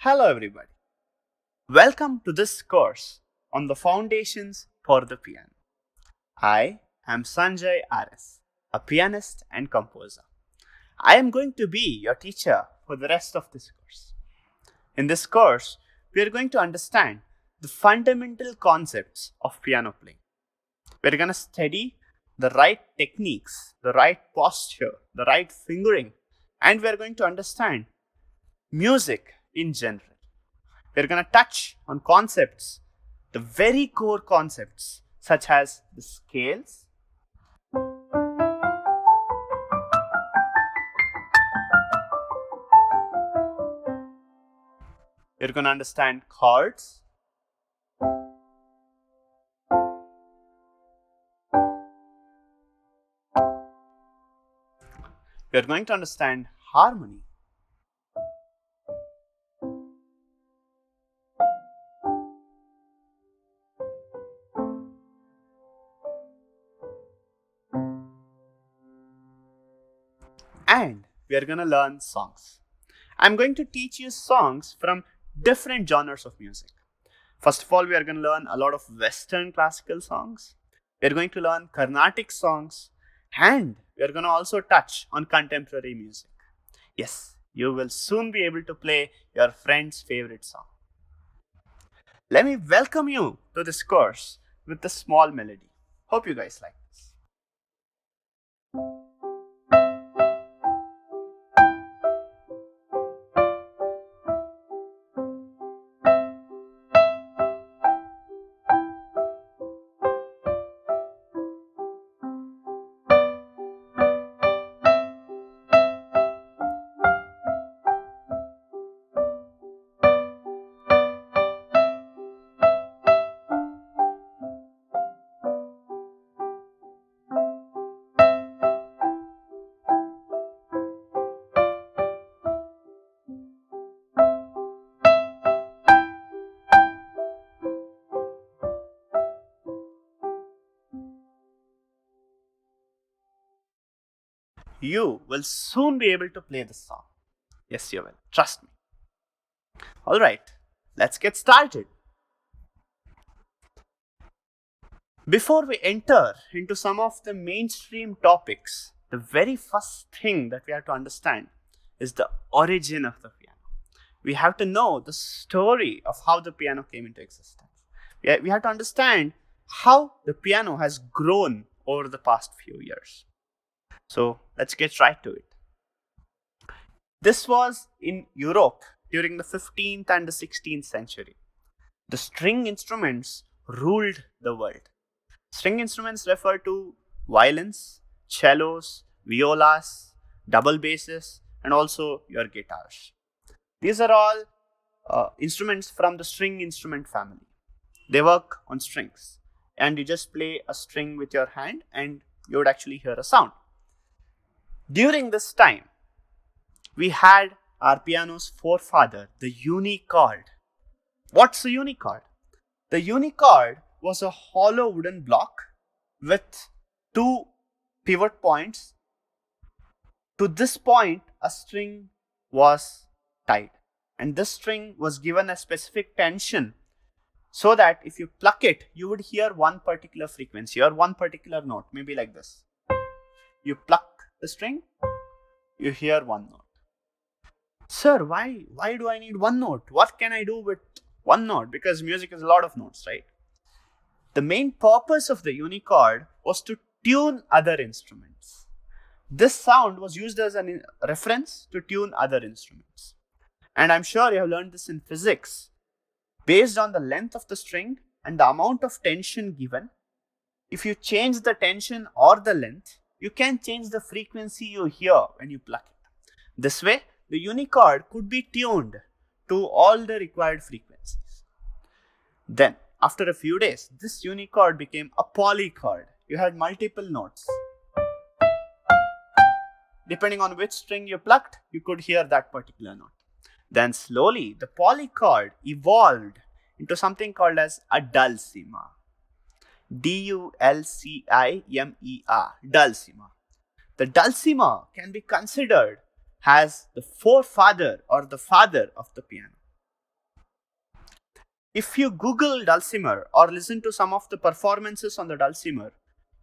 Hello, everybody. Welcome to this course on the foundations for the piano. I am Sanjay RS, a pianist and composer. I am going to be your teacher for the rest of this course. In this course, we are going to understand the fundamental concepts of piano playing. We're going to study the right techniques, the right posture, the right fingering, and we're going to understand music in general. We're going to touch on concepts, the very core concepts, such as the scales, we're going to understand chords, we're going to understand harmony, and we are going to learn songs. I'm going to teach you songs from different genres of music. First of all, we are going to learn a lot of Western classical songs. We are going to learn Carnatic songs, and we are going to also touch on contemporary music. Yes, you will soon be able to play your friend's favorite song. Let me welcome you to this course with a small melody. Hope you guys like this. You will soon be able to play this song. Yes, you will. Trust me. Alright, let's get started. Before we enter into some of the mainstream topics, the very first thing that we have to understand is the origin of the piano. We have to know the story of how the piano came into existence. We have to understand how the piano has grown over the past few years. So let's get right to it. This was in Europe during the 15th and the 16th century. The string instruments ruled the world. String instruments refer to violins, cellos, violas, double basses, and also your guitars. These are all instruments from the string instrument family. They work on strings, and you just play a string with your hand and you would actually hear a sound. During this time, we had our piano's forefather, the unichord. What's a unichord? The unichord was a hollow wooden block with two pivot points. To this point, a string was tied, and this string was given a specific tension so that if you pluck it, you would hear one particular frequency or one particular note, maybe like this. You pluck the string, you hear one note. Sir, why do I need one note? What can I do with one note? Because music is a lot of notes, right? The main purpose of the unichord was to tune other instruments. This sound was used as a reference to tune other instruments. And I'm sure you have learned this in physics. Based on the length of the string and the amount of tension given, if you change the tension or the length, you can change the frequency you hear when you pluck it. This way, the unichord could be tuned to all the required frequencies. Then, after a few days, this unichord became a polychord. You had multiple notes. Depending on which string you plucked, you could hear that particular note. Then slowly, the polychord evolved into something called as a dulcimer. Dulcimer, dulcimer. The dulcimer can be considered as the forefather or the father of the piano. If you Google dulcimer or listen to some of the performances on the dulcimer,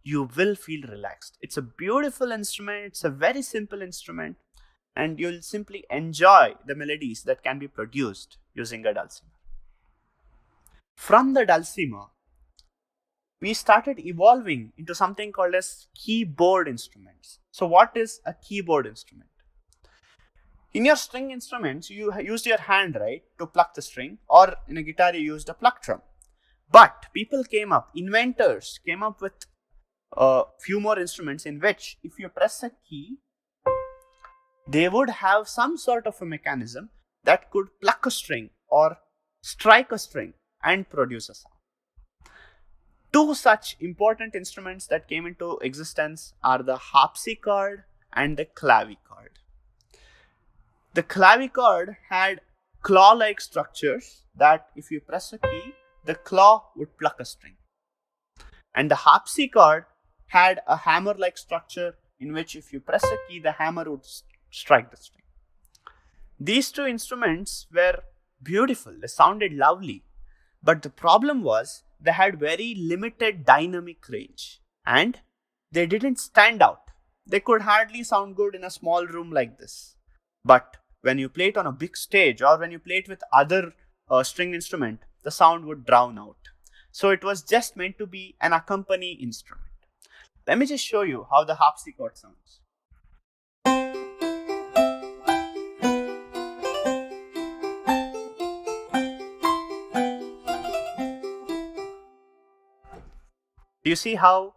you will feel relaxed. It's a beautiful instrument, it's a very simple instrument, and you'll simply enjoy the melodies that can be produced using a dulcimer. From the dulcimer, we started evolving into something called as keyboard instruments. So what is a keyboard instrument? In your string instruments, you used your hand, right, to pluck the string, or in a guitar, you used a pluck drum. But inventors came up with a few more instruments in which if you press a key, they would have some sort of a mechanism that could pluck a string or strike a string and produce a sound. Two such important instruments that came into existence are the harpsichord and the clavichord. The clavichord had claw-like structures that if you press a key, the claw would pluck a string. And the harpsichord had a hammer-like structure in which if you press a key, the hammer would strike the string. These two instruments were beautiful, they sounded lovely, but the problem was they had very limited dynamic range and they didn't stand out. They could hardly sound good in a small room like this. But when you play it on a big stage or when you play it with other string instrument, the sound would drown out. So it was just meant to be an accompanying instrument. Let me just show you how the harpsichord sounds. Do you see how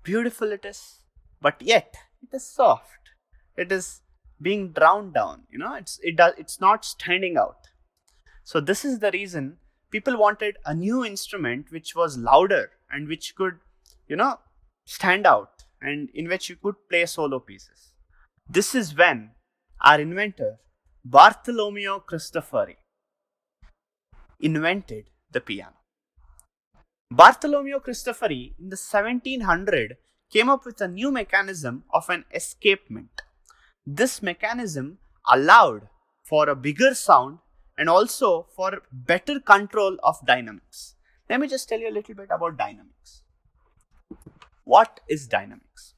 beautiful it is? But yet, it is soft. It is being drowned down. It's not standing out. So this is the reason people wanted a new instrument which was louder and which could, stand out and in which you could play solo pieces. This is when our inventor, Bartolomeo Cristofori, invented the piano. Bartolomeo Cristofori in the 1700 came up with a new mechanism of an escapement. This mechanism allowed for a bigger sound and also for better control of dynamics. Let me just tell you a little bit about dynamics. What is dynamics?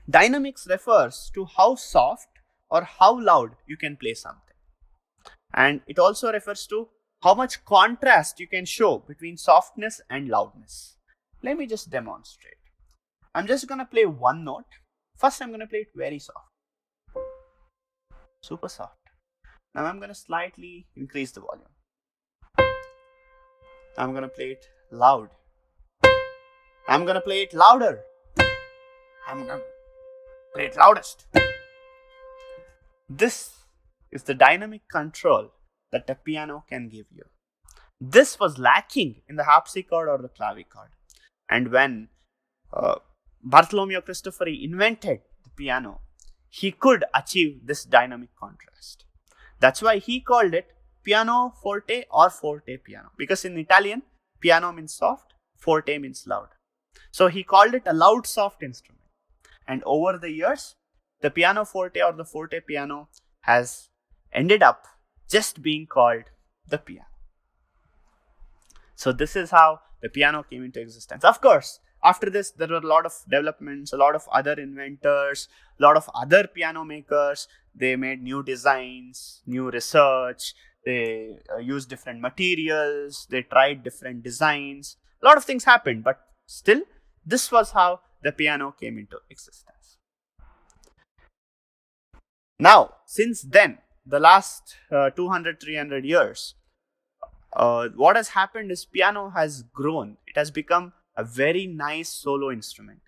Dynamics refers to how soft or how loud you can play something. And it also refers to how much contrast you can show between softness and loudness. Let me just demonstrate. I'm just going to play one note. First, I'm going to play it very soft. Super soft. Now I'm going to slightly increase the volume. I'm going to play it loud. I'm going to play it louder. I'm going to play it loudest. This is the dynamic control that the piano can give you. This was lacking in the harpsichord or the clavichord. And when Bartolomeo Cristofori invented the piano, he could achieve this dynamic contrast. That's why he called it pianoforte or forte piano. Because in Italian, piano means soft, forte means loud. So he called it a loud soft instrument. And over the years, the pianoforte or the forte piano has ended up just being called the piano. So this is how the piano came into existence. Of course, after this, there were a lot of developments, a lot of other inventors, a lot of other piano makers. They made new designs, new research. They used different materials. They tried different designs. A lot of things happened, but still, this was how the piano came into existence. Now, since then, the last 200, 300 years, what has happened is piano has grown. It has become a very nice solo instrument.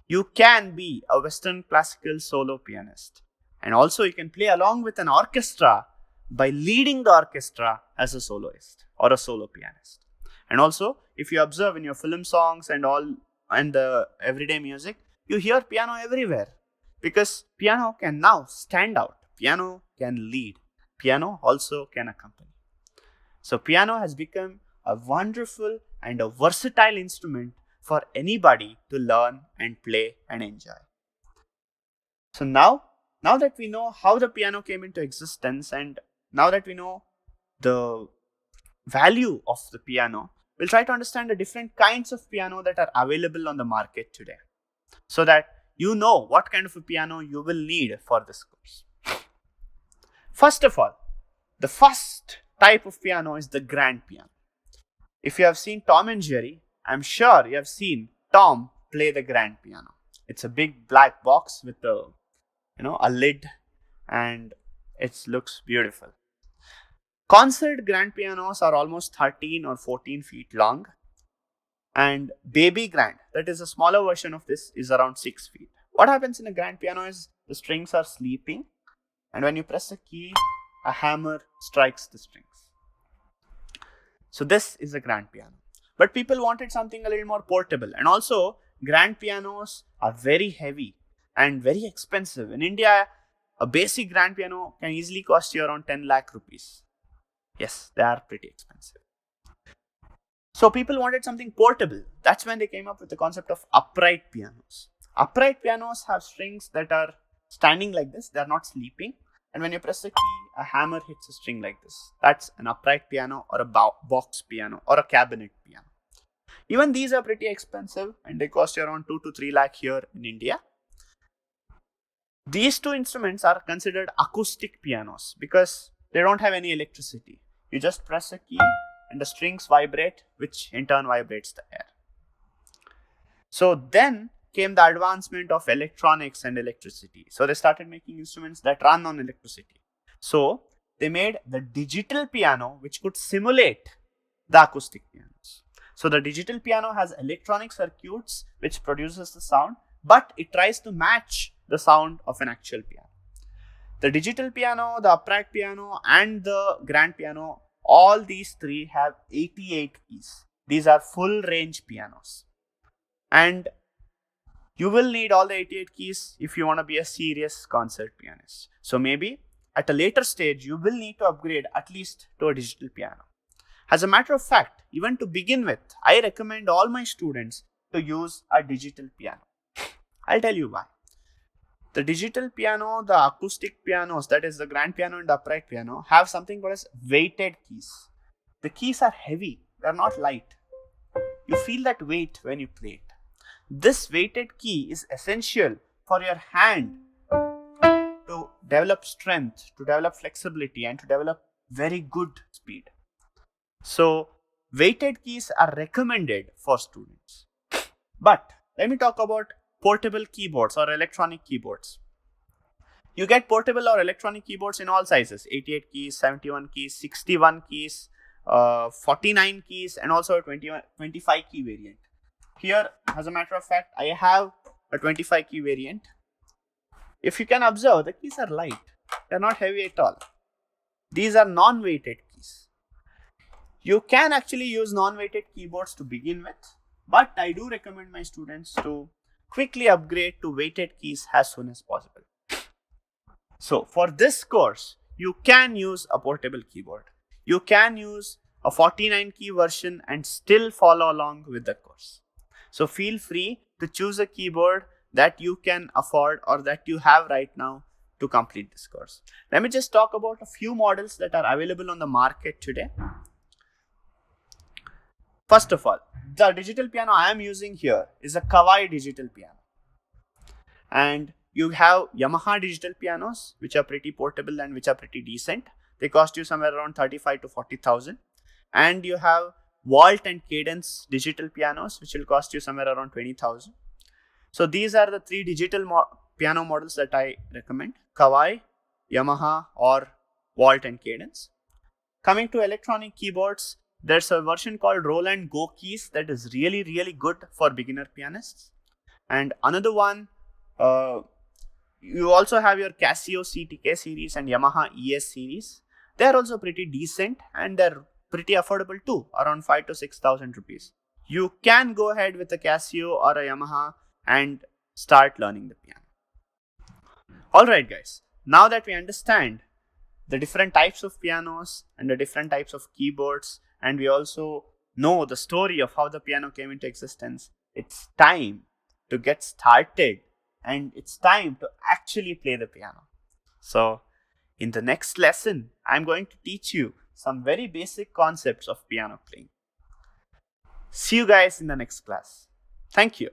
You can be a Western classical solo pianist. And also you can play along with an orchestra by leading the orchestra as a soloist or a solo pianist. And also, if you observe in your film songs and the everyday music, you hear piano everywhere. Because piano can now stand out. Piano can lead. Piano also can accompany. So piano has become a wonderful and a versatile instrument for anybody to learn and play and enjoy. So now that we know how the piano came into existence and now that we know the value of the piano, we'll try to understand the different kinds of piano that are available on the market today, so that you know what kind of a piano you will need for this course. First of all, the first type of piano is the grand piano. If you have seen Tom and Jerry, I'm sure you have seen Tom play the grand piano. It's a big black box with a lid, and it looks beautiful. Concert grand pianos are almost 13 or 14 feet long, and baby grand, that is a smaller version of this, is around 6 feet. What happens in a grand piano is the strings are sleeping, and when you press a key, a hammer strikes the strings. So this is a grand piano. But people wanted something a little more portable, and also grand pianos are very heavy and very expensive. In India, a basic grand piano can easily cost you around 10 lakh rupees. Yes, they are pretty expensive. So people wanted something portable. That's when they came up with the concept of upright pianos. Upright pianos have strings that are standing like this. They are not sleeping. And when you press a key, a hammer hits a string like this. That's an upright piano, or a box piano, or a cabinet piano. Even these are pretty expensive, and they cost you around 2 to 3 lakh here in India. These two instruments are considered acoustic pianos because they don't have any electricity. You just press a key and the strings vibrate, which in turn vibrates the air. So then came the advancement of electronics and electricity. So they started making instruments that run on electricity. So they made the digital piano, which could simulate the acoustic pianos. So the digital piano has electronic circuits which produces the sound, but it tries to match the sound of an actual piano. The digital piano, the upright piano, and the grand piano, all these three have 88 keys. These are full range pianos. And you will need all the 88 keys if you want to be a serious concert pianist. So maybe at a later stage, you will need to upgrade at least to a digital piano. As a matter of fact, even to begin with, I recommend all my students to use a digital piano. I'll tell you why. The digital piano, the acoustic pianos, that is the grand piano and the upright piano, have something called as weighted keys. The keys are heavy, they are not light. You feel that weight when you play it. This weighted key is essential for your hand to develop strength, to develop flexibility, and to develop very good speed. So, weighted keys are recommended for students. But let me talk about portable keyboards or electronic keyboards. You get portable or electronic keyboards in all sizes: 88 keys, 71 keys, 61 keys, 49 keys, and also a 25 key variant. Here, as a matter of fact, I have a 25 key variant. If you can observe, the keys are light. They are not heavy at all. These are non-weighted keys. You can actually use non-weighted keyboards to begin with, but I do recommend my students to quickly upgrade to weighted keys as soon as possible. So for this course, you can use a portable keyboard. You can use a 49 key version and still follow along with the course. So feel free to choose a keyboard that you can afford or that you have right now to complete this course. Let me just talk about a few models that are available on the market today. First of all, the digital piano I am using here is a Kawai digital piano. And you have Yamaha digital pianos, which are pretty portable and which are pretty decent. They cost you somewhere around 35 to 40,000. And you have Walt and Cadence digital pianos, which will cost you somewhere around 20,000. So these are the three digital piano models that I recommend: Kawai, Yamaha, or Walt and Cadence. Coming to electronic keyboards, there's a version called Roland Go Keys that is really, really good for beginner pianists. And another one, you also have your Casio CTK series and Yamaha ES series. They're also pretty decent and they're pretty affordable too, around 5 to 6,000 rupees. You can go ahead with a Casio or a Yamaha and start learning the piano. Alright guys, now that we understand the different types of pianos and the different types of keyboards, and we also know the story of how the piano came into existence, it's time to get started and it's time to actually play the piano. So in the next lesson, I'm going to teach you some very basic concepts of piano playing. See you guys in the next class. Thank you.